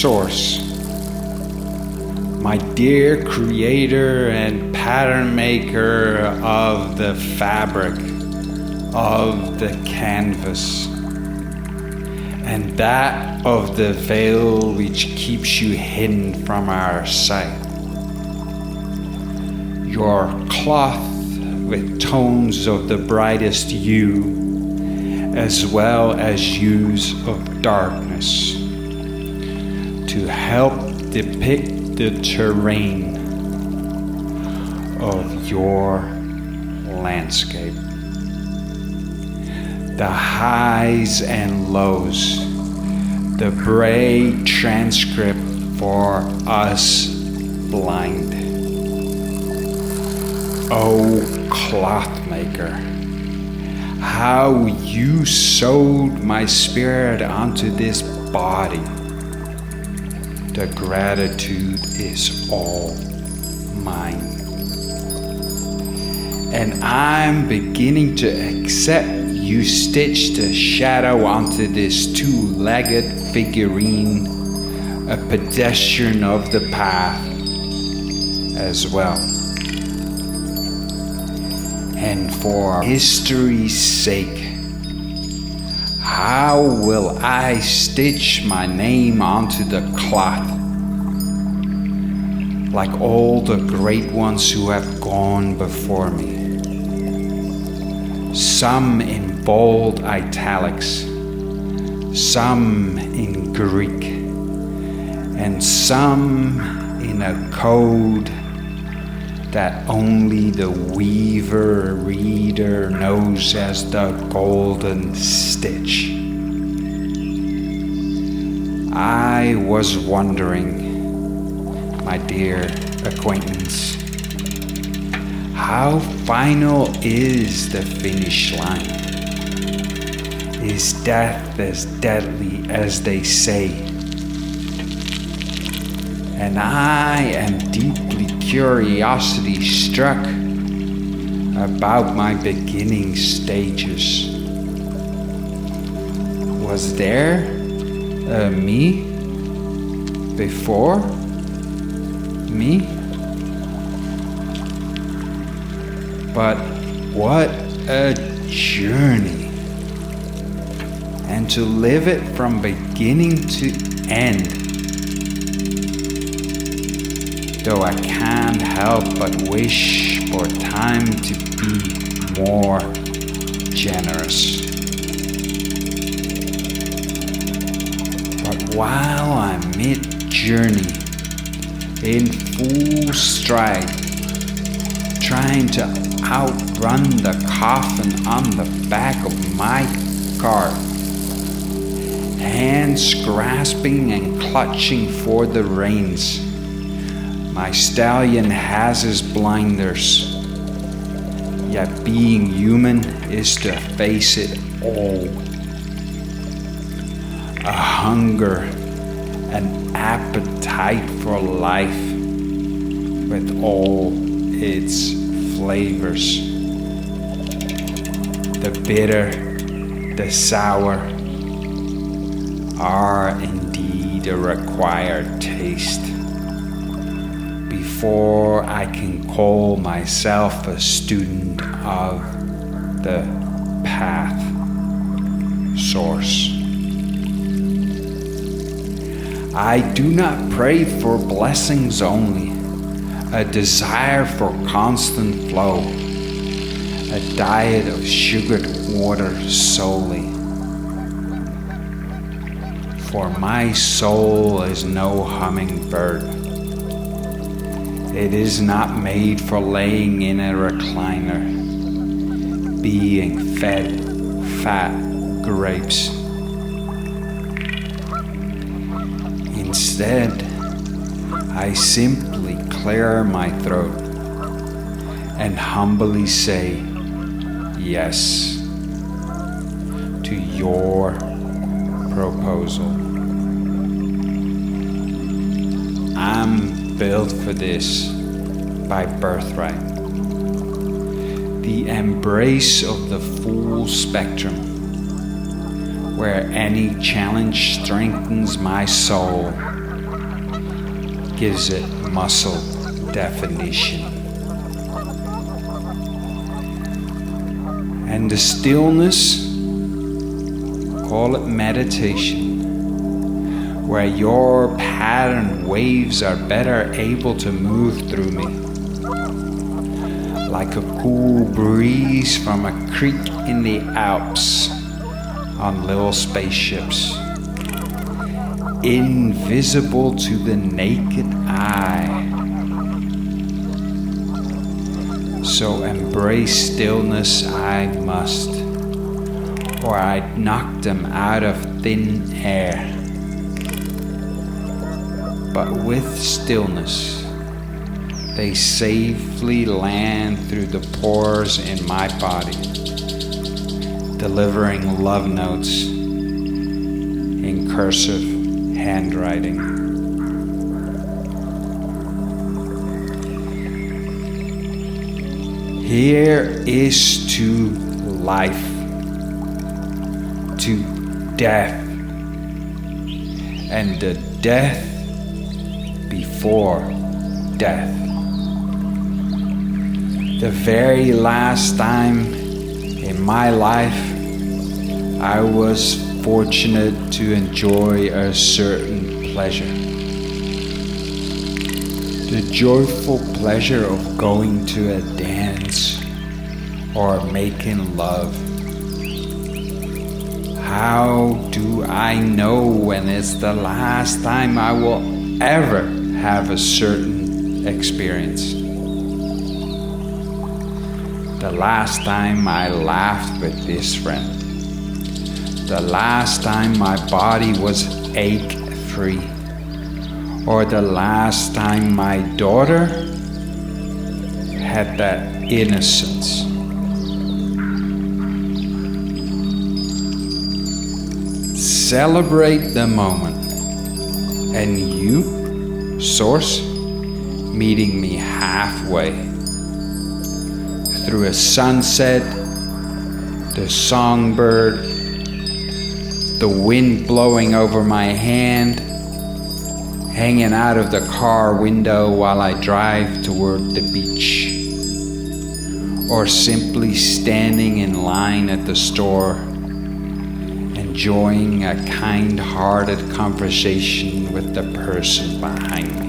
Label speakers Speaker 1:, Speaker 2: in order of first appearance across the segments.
Speaker 1: Source, my dear creator and pattern maker of the fabric, of the canvas, and that of the veil which keeps you hidden from our sight. Your cloth with tones of the brightest hue, as well as hues of darkness, to help depict the terrain of your landscape. The highs and lows, the Braille transcript for us blind. O cloth maker, how you sewed my spirit onto this body. The gratitude is all mine. And I'm beginning to accept you stitched a shadow onto this two-legged figurine, a pedestrian of the path as well. And for history's sake, how will I stitch my name onto the cloth? Like all the great ones who have gone before me. Some in bold italics, some in Greek, and some in a code that only the weaver reader knows as the golden stitch. I was wondering, my dear acquaintance, how final is the finish line? Is death as deadly as they say? And I am deeply curiosity struck about my beginning stages. Was there a me before me? But what a journey! And to live it from beginning to end. Though I can't help but wish for time to be more generous. But while I'm mid-journey, in full stride, trying to outrun the coffin on the back of my cart, hands grasping and clutching for the reins, my stallion has his blinders, yet being human is to face it all. A hunger, an appetite for life with all its flavors. The bitter, the sour are indeed a required taste before I can call myself a student of the path source. I do not pray for blessings only, a desire for constant flow, a diet of sugared water solely. For my soul is no hummingbird. It is not made for laying in a recliner, being fed fat grapes. Instead, I simply clear my throat and humbly say yes to your proposal. I'm built for this by birthright. The embrace of the full spectrum, where any challenge strengthens my soul gives it muscle definition. And the stillness, call it meditation, where your patterned waves are better able to move through me, like a cool breeze from a creek in the Alps on little spaceships, invisible to the naked eye. So embrace stillness I must, or I'd knock them out of thin air. But with stillness, they safely land through the pores in my body, delivering love notes in cursive handwriting. Here is to life, to death, and the death before death. The very last time in my life I was fortunate to enjoy a certain pleasure. The joyful pleasure of going to a dance or making love. How do I know when it's the last time I will ever have a certain experience? The last time I laughed with this friend. The last time my body was ache-free. Or the last time my daughter had that innocence. Celebrate the moment. And you, Source, meeting me halfway. Through a sunset, the songbird, the wind blowing over my hand, hanging out of the car window while I drive toward the beach, or simply standing in line at the store, enjoying a kind-hearted conversation with the person behind me.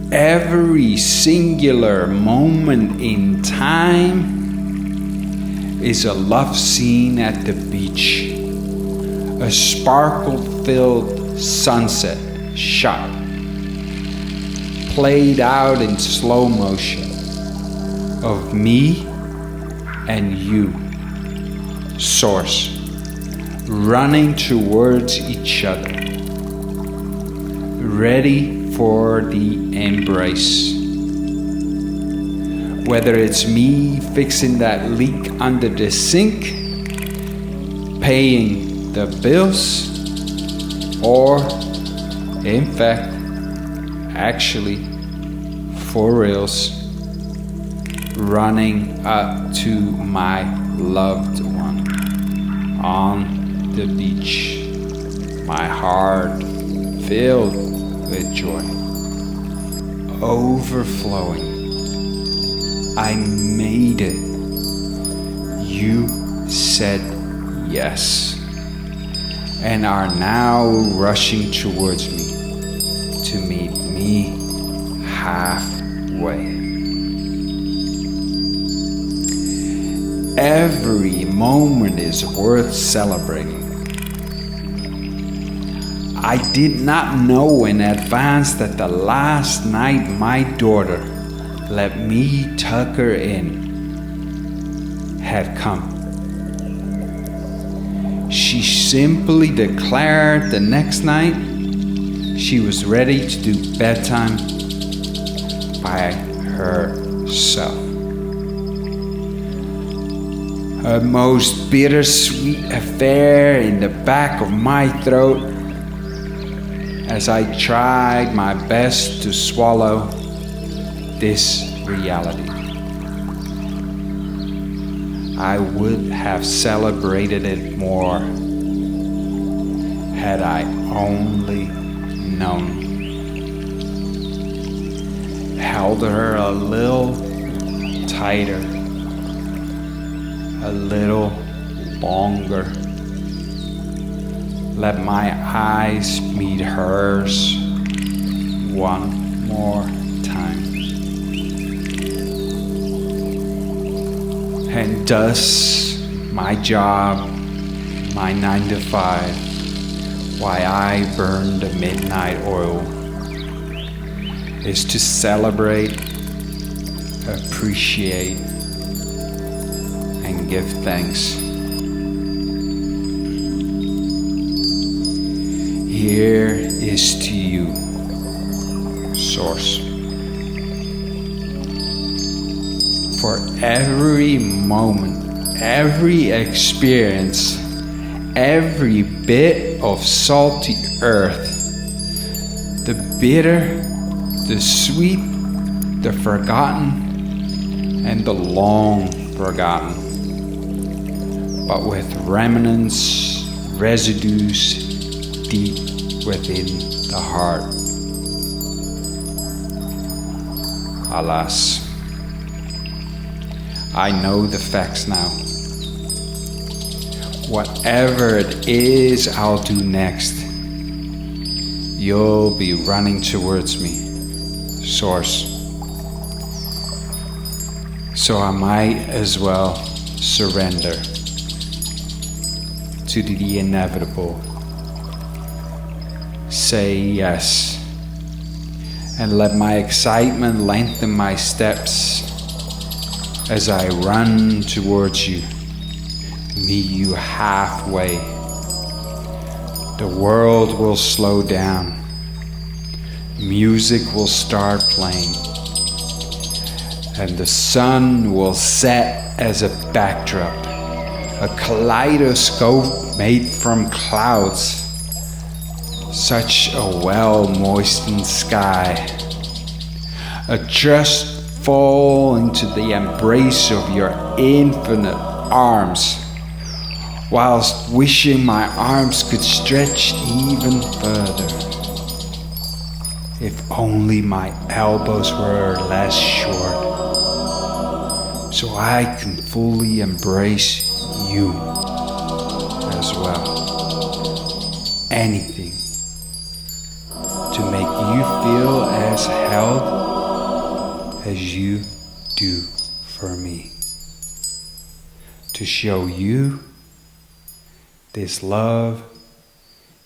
Speaker 1: Every singular moment in time is a love scene at the beach, a sparkle-filled sunset shot, played out in slow motion, of me and you, Source, running towards each other, ready for the embrace. Whether it's me fixing that leak under the sink, paying the bills, or in fact, actually, for reals, running up to my loved one on the beach, my heart filled with joy, overflowing. I made it. You said yes, and are now rushing towards me to meet me halfway. Every moment is worth celebrating. I did not know in advance that the last night my daughter let me tuck her in had come. She simply declared the next night she was ready to do bedtime by herself. A most bittersweet affair in the back of my throat as I tried my best to swallow this reality. I would have celebrated it more Had I only known. Held her a little tighter, a little longer. Let my eyes meet hers one more time. And thus my job, my 9 to 5, why I burn the midnight oil, is to celebrate, appreciate, and give thanks. Here is to you, Source. For every moment, every experience, every bit of salty earth, the bitter, the sweet, the forgotten, and the long forgotten, but with remnants, residues deep within the heart. Alas, I know the facts now. Whatever it is I'll do next, you'll be running towards me, Source. So I might as well surrender to the inevitable. Say yes, and let my excitement lengthen my steps as I run towards you, meet you halfway. The world will slow down, music will start playing, and the sun will set as a backdrop, a kaleidoscope made from clouds. Such a well-moistened sky, a just fall into the embrace of your infinite arms, whilst wishing my arms could stretch even further. If only my elbows were less short, so I can fully embrace you as well. Anything to make you feel as held as you do for me. To show you this love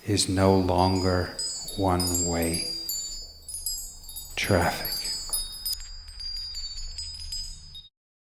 Speaker 1: is no longer one-way traffic.